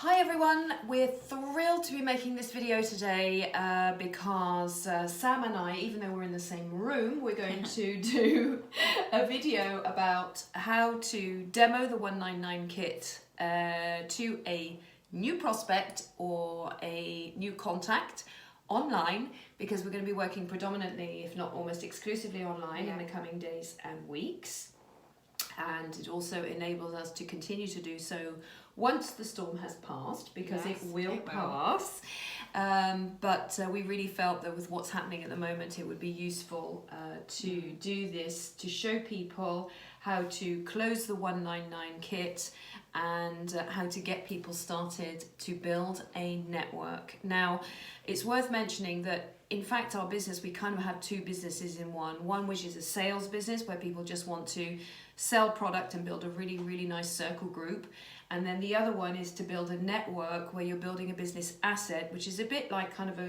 Hi everyone, we're thrilled to be making this video today because Sam and I, even though we're in the same room, we're going to do a video about how to demo the 199 kit to a new prospect or a new contact online, because we're going to be working predominantly, if not almost exclusively online in the coming days and weeks. And it also enables us to continue to do so once the storm has passed, because it will pass. But we really felt that with what's happening at the moment, it would be useful to do this, to show people how to close the 199 kit and how to get people started to build a network. Now, it's worth mentioning that in fact our business, we kind of have two businesses in one which is a sales business where people just want to sell product and build a really nice circle group, and then the other one is to build a network where you're building a business asset, which is a bit like kind of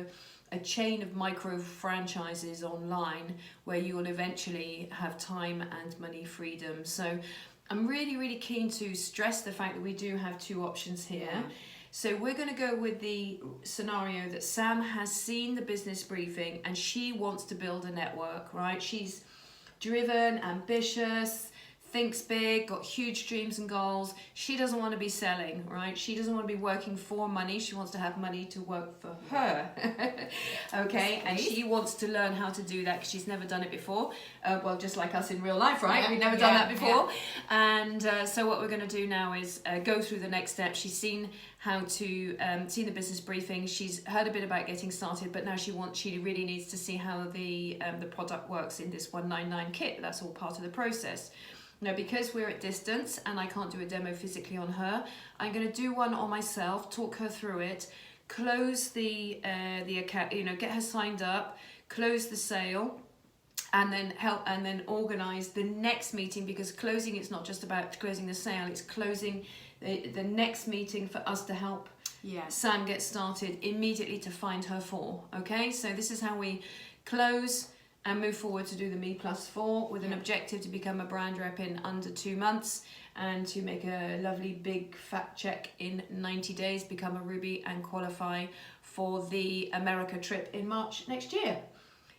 a chain of micro franchises online where you will eventually have time and money freedom. So I'm really keen to stress the fact that we do have two options here. So we're going to go with the scenario that Sam has seen the business briefing and she wants to build a network, right? She's driven, ambitious, thinks big, got huge dreams and goals. She doesn't want to be selling, right? She doesn't want to be working for money. She wants to have money to work for her. Okay, and she wants to learn how to do that because she's never done it before. Well, just like us in real life, right? We've never done that before. And so what we're going to do now is go through the next step. She's seen how to seen the business briefing. She's heard a bit about getting started, but now she really needs to see how the product works in this 199 kit. That's all part of the process. Now, because we're at distance and I can't do a demo physically on her, I'm going to do one on myself, talk her through it, close the account, get her signed up, close the sale, and then organize the next meeting, because closing, it's not just about closing the sale, it's closing the next meeting for us to help Sam get started immediately to find her for. Okay, so this is how we close and move forward to do the Me+4 with an objective to become a brand rep in under 2 months and to make a lovely big fat check in 90 days, become a Ruby and qualify for the America trip in March next year.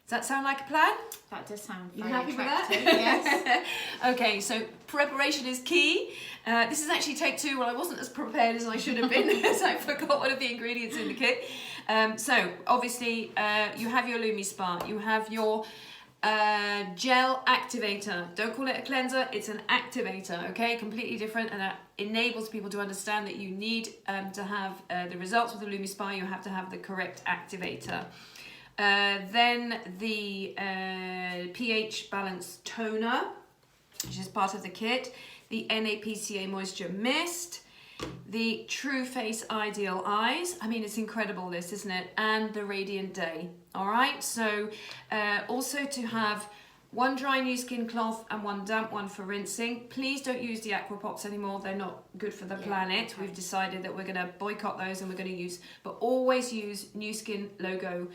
Does that sound like a plan? That does sound You very happy attractive. with that? Yes. Okay, so preparation is key. This is actually take 2. Well, I wasn't as prepared as I should have been because I forgot one of the ingredients in the kit. So obviously you have your LumiSpa, you have your gel activator. Don't call it a cleanser, it's an activator, okay? Completely different, and that enables people to understand that you need to have the results with the LumiSpa, you have to have the correct activator. Then the pH balance toner, which is part of the kit, the NAPCA moisture mist, the True Face Ideal Eyes. I mean, it's incredible this, isn't it? And the Radiant Day. All right, so also to have one dry new skin cloth and one damp one for rinsing. Please don't use the Aquapops anymore. They're not good for the planet. We've decided that we're going to boycott those and we're going to use, but always use Nu Skin logo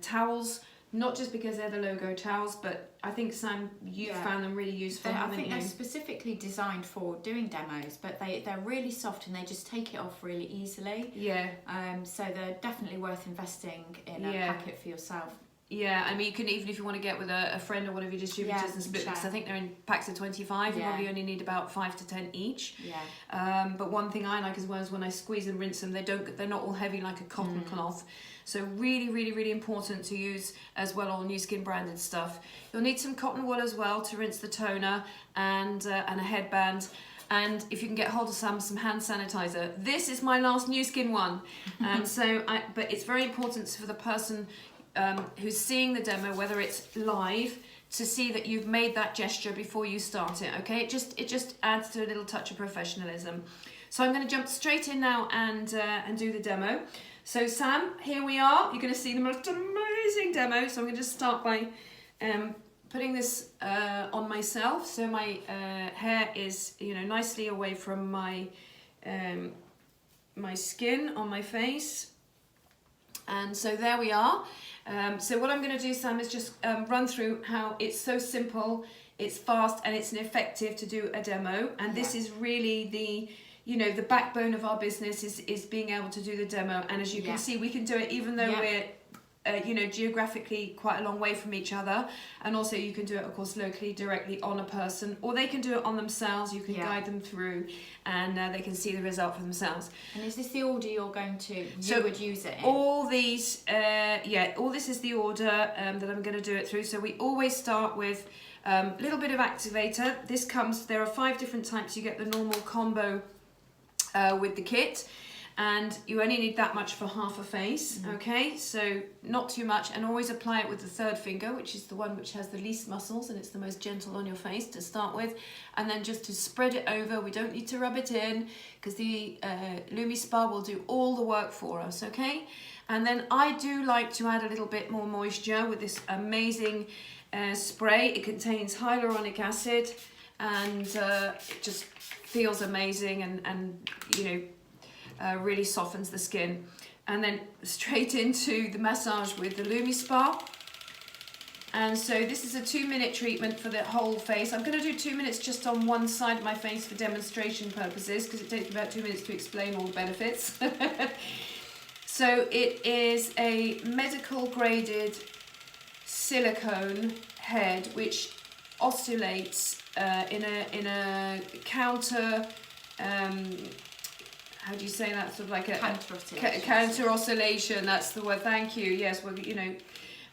towels. Not just because they're the logo towels, but I think, Sam, you found them really useful. I think they're specifically designed for doing demos, but they're really soft and they just take it off really easily. Yeah. So they're definitely worth investing in a packet for yourself. Yeah, I mean, you can, even if you want to get with a friend or one of your distributors and split, because I think they're in packs of 25, you probably only need about 5 to 10 each. Yeah. But one thing I like as well is when I squeeze and rinse them, they're not all heavy like a cotton cloth. So really important to use as well all Nu Skin branded stuff. You'll need some cotton wool as well to rinse the toner, and a headband. And if you can get hold of some hand sanitizer. This is my last Nu Skin one, and but it's very important for the person who's seeing the demo, whether it's live, to see that you've made that gesture before you start it. Okay, it just adds to a little touch of professionalism. So I'm going to jump straight in now and do the demo. So Sam, here we are. You're going to see the most amazing demo. So I'm going to just start by putting this on myself. So my hair is nicely away from my my skin on my face. And so there we are. So what I'm going to do, Sam, is just run through how it's so simple, it's fast, and it's effective to do a demo. And this is really you know, the backbone of our business is being able to do the demo. And as you can see, we can do it even though we're you know, geographically quite a long way from each other. And also you can do it, of course, locally, directly on a person, or they can do it on themselves. You can guide them through, and they can see the result for themselves. And is this the order you're going to, would use it in? All these, all this is the order that I'm going to do it through. So we always start with a little bit of activator. This comes, there are 5 different types. You get the normal combo with the kit. And you only need that much for half a face, okay? So not too much, and always apply it with the third finger, which is the one which has the least muscles, and it's the most gentle on your face to start with. And then just to spread it over, we don't need to rub it in, because the LumiSpa will do all the work for us, okay? And then I do like to add a little bit more moisture with this amazing spray. It contains hyaluronic acid, and it just feels amazing, and you know, really softens the skin. And then straight into the massage with the LumiSpa. And so this is a 2-minute treatment for the whole face. I'm going to do 2 minutes just on one side of my face for demonstration purposes, because it takes about 2 minutes to explain all the benefits. So it is a medical graded silicone head which oscillates in a counter how do you say that? Sort of like a counter oscillation. That's the word. Thank you. Yes. Well, you know,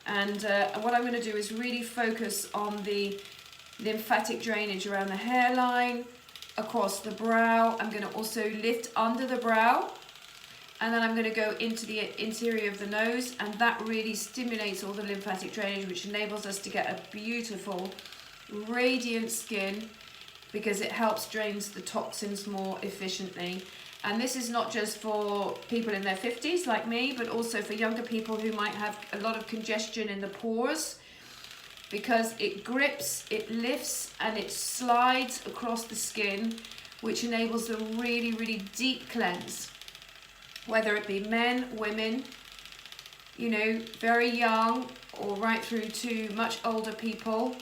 and what I'm going to do is really focus on the lymphatic drainage around the hairline, across the brow. I'm going to also lift under the brow, and then I'm going to go into the interior of the nose, and that really stimulates all the lymphatic drainage, which enables us to get a beautiful, radiant skin, because it helps drains the toxins more efficiently. And this is not just for people in their 50s like me, but also for younger people who might have a lot of congestion in the pores, because it grips, it lifts, and it slides across the skin, which enables a really, really deep cleanse. Whether it be men, women, you know, very young, or right through to much older people.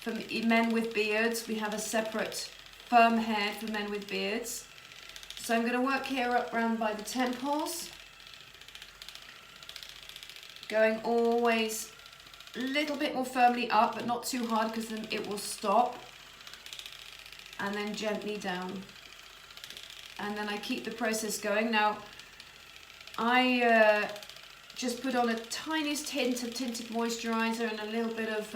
For men with beards, we have a separate firm head for men with beards. So I'm going to work here up round by the temples, going always a little bit more firmly up, but not too hard, because then it will stop, and then gently down. And then I keep the process going. Now, I just put on a tiniest hint of tinted moisturiser and a little bit of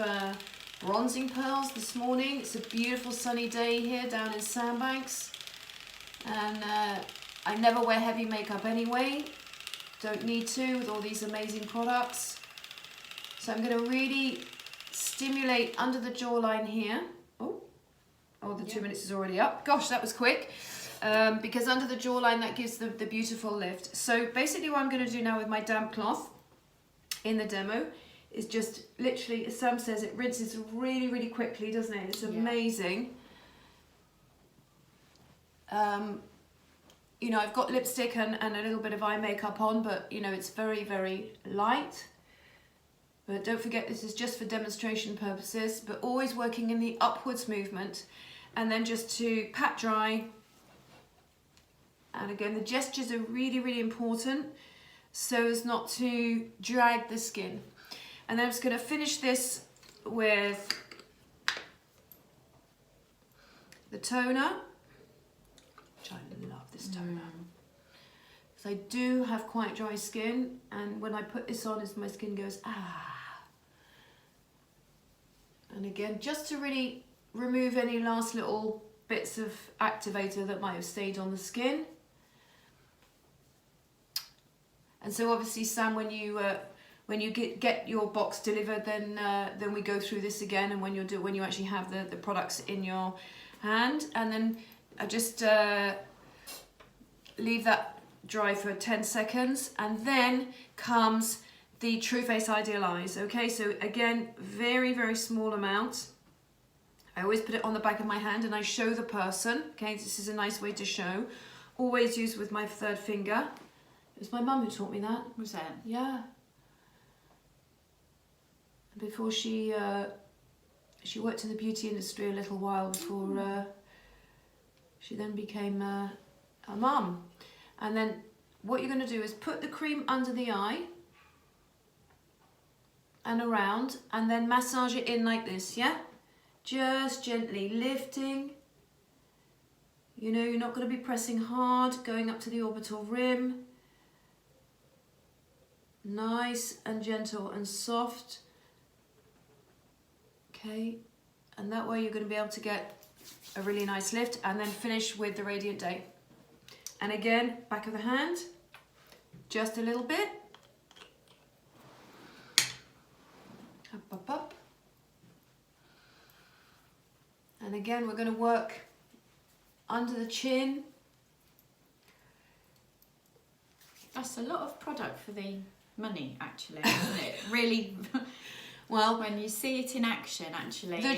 bronzing pearls this morning. It's a beautiful sunny day here down in Sandbanks. And I never wear heavy makeup anyway, don't need to with all these amazing products. So I'm going to really stimulate under the jawline here. Oh, the 2 minutes is already up. Gosh, that was quick. Because under the jawline, that gives the beautiful lift. So basically what I'm going to do now with my damp cloth in the demo is just literally, as Sam says, it rinses really, really quickly, doesn't it? It's amazing. You know, I've got lipstick and a little bit of eye makeup on, but you know, it's very, very light. But don't forget, this is just for demonstration purposes, but always working in the upwards movement, and then just to pat dry. And again, the gestures are really, really important so as not to drag the skin. And then I'm just going to finish this with the toner. I love this toner, because I do have quite dry skin, and when I put this on, my skin goes and again, just to really remove any last little bits of activator that might have stayed on the skin. And so obviously, Sam, when you get your box delivered, then we go through this again, and when you actually have the products in your hand, and then I just leave that dry for 10 seconds, and then comes the Tru Face Idealize. Okay, so again, very, very small amount. I always put it on the back of my hand and I show the person. Okay, this is a nice way to show. Always use with my third finger. It was my mum who taught me that. Was that? Yeah. Before she worked in the beauty industry a little while before she then became a her mum. And then what you're going to do is put the cream under the eye and around, and then massage it in like this, yeah? Just gently lifting. You know, you're not going to be pressing hard, going up to the orbital rim. Nice and gentle and soft. Okay, and that way you're going to be able to get a really nice lift, and then finish with the Radiant Day. And again, back of the hand, just a little bit. Up, up, up. And again, we're going to work under the chin. That's a lot of product for the money, actually, isn't it? Really, well, when you see it in action, actually, the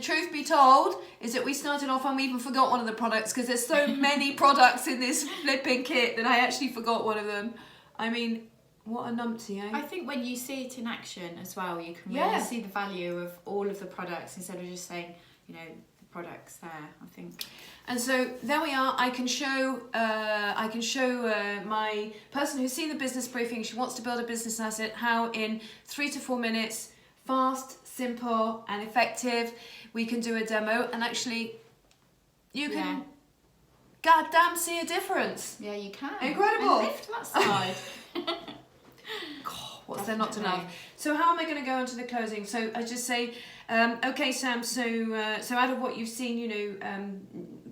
truth be told is that we started off and we even forgot one of the products, because there's so many products in this flipping kit that I actually forgot one of them. I mean, what a numpty, eh? I think when you see it in action as well, you can really see the value of all of the products instead of just saying, you know, the products there, I think. And so there we are. I can show my person who's seen the business briefing, she wants to build a business asset, how in 3 to 4 minutes, fast, simple and effective, we can do a demo, and actually you can goddamn see a difference. Yeah, you can. Incredible. And lift that side. God, what's there not to love? So how am I going to go into the closing? So I just say, okay, Sam. So out of what you've seen, you know,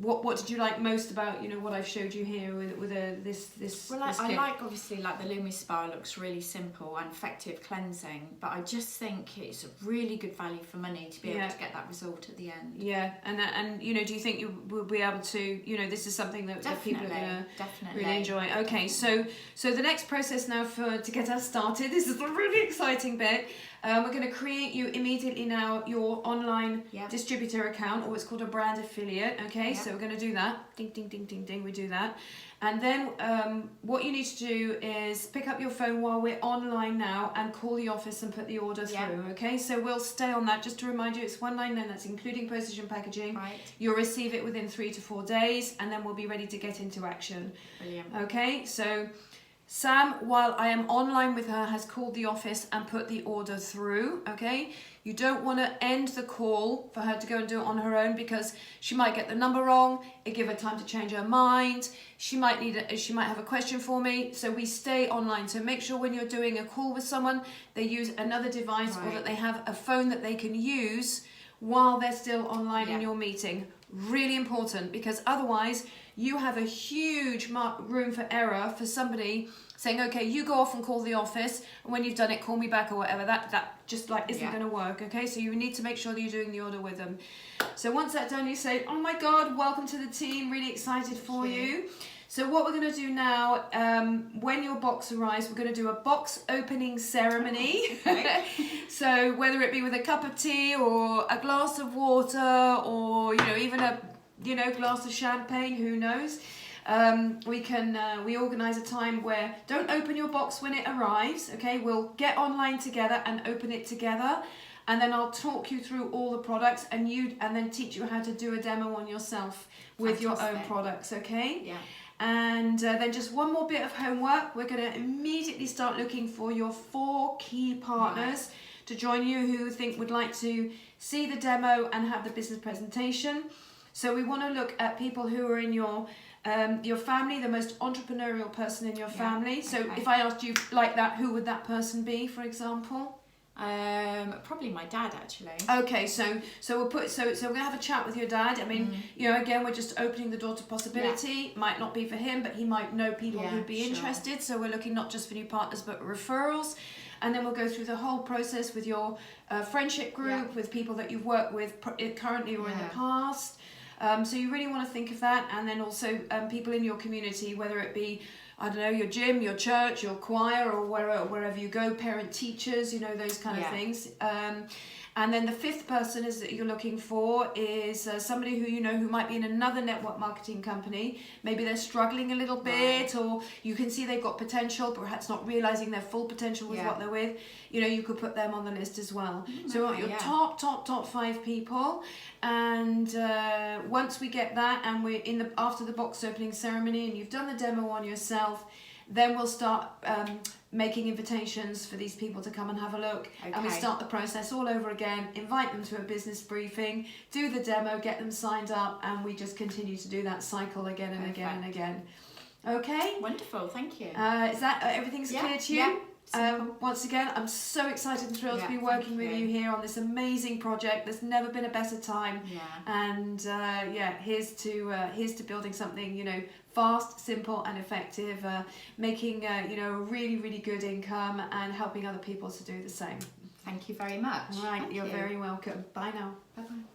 what did you like most about, you know, what I've showed you here with this? Well, I like, obviously, like the Lumi Spa looks really simple and effective cleansing, but I just think it's a really good value for money to be able to get that result at the end. Yeah, and you know, do you think you will be able to, you know, this is something that people are going to really enjoy? Okay, so the next process now to get us started, this is a really exciting bit. We're going to create you immediately now your online distributor account, or what's called a brand affiliate. Okay, so we're going to do that. Ding, ding, ding, ding, ding. We do that. And then what you need to do is pick up your phone while we're online now and call the office and put the order through. Okay, so we'll stay on that. Just to remind you, it's $199. That's including postage and packaging. Right. You'll receive it within 3 to 4 days, and then we'll be ready to get into action. Brilliant. Okay, so Sam, while I am online with her, has called the office and put the order through, okay? You don't want to end the call for her to go and do it on her own, because she might get the number wrong, it give her time to change her mind, she might have a question for me, so we stay online. So make sure when you're doing a call with someone, they use another device, or that they have a phone that they can use while they're still online in your meeting. Really important, because otherwise you have a huge room for error for somebody saying, okay, you go off and call the office, and when you've done it, call me back or whatever. That just like isn't going to work, okay? So you need to make sure that you're doing the order with them. So once that's done, you say, oh my God, welcome to the team, really excited for you. So what we're going to do now, when your box arrives, we're going to do a box opening ceremony. Okay. So whether it be with a cup of tea or a glass of water, or, you know, even a glass of champagne, who knows? We organise a time where don't open your box when it arrives, okay? We'll get online together and open it together, and then I'll talk you through all the products, and then teach you how to do a demo on yourself with your own products, okay? Yeah. And then just one more bit of homework. We're going to immediately start looking for your 4 key partners to join you who would like to see the demo and have the business presentation. So we want to look at people who are in your family, the most entrepreneurial person in your family. So if I asked you like that, who would that person be, for example? Probably my dad, actually. Okay, so we're gonna have a chat with your dad. I mean, you know, again, we're just opening the door to possibility. Might not be for him, but he might know people who'd be interested. So we're looking not just for new partners, but referrals. And then we'll go through the whole process with your friendship group, with people that you've worked with currently or in the past. So you really want to think of that, and then also people in your community, whether it be, I don't know, your gym, your church, your choir, or wherever you go, parent teachers, you know, those kind of things. And then the fifth person is that you're looking for is somebody who you know who might be in another network marketing company. Maybe they're struggling a little bit, or you can see they've got potential, perhaps not realizing their full potential with what they're with. You know, you could put them on the list as well. So we want your top 5 people, and once we get that, and we're in the after the box opening ceremony, and you've done the demo on yourself, then we'll start making invitations for these people to come and have a look. And we start the process all over again, invite them to a business briefing, do the demo, get them signed up, and we just continue to do that cycle again and again and again. Okay? Wonderful, thank you. Is that everything's clear to you? Yeah. Once again, I'm so excited and thrilled to be working with you here on this amazing project. There's never been a better time. And here's to building something, you know, fast, simple and effective, making you know, a really, really good income and helping other people to do the same. Thank you very much. Right, you're very welcome. Bye now. Bye-bye.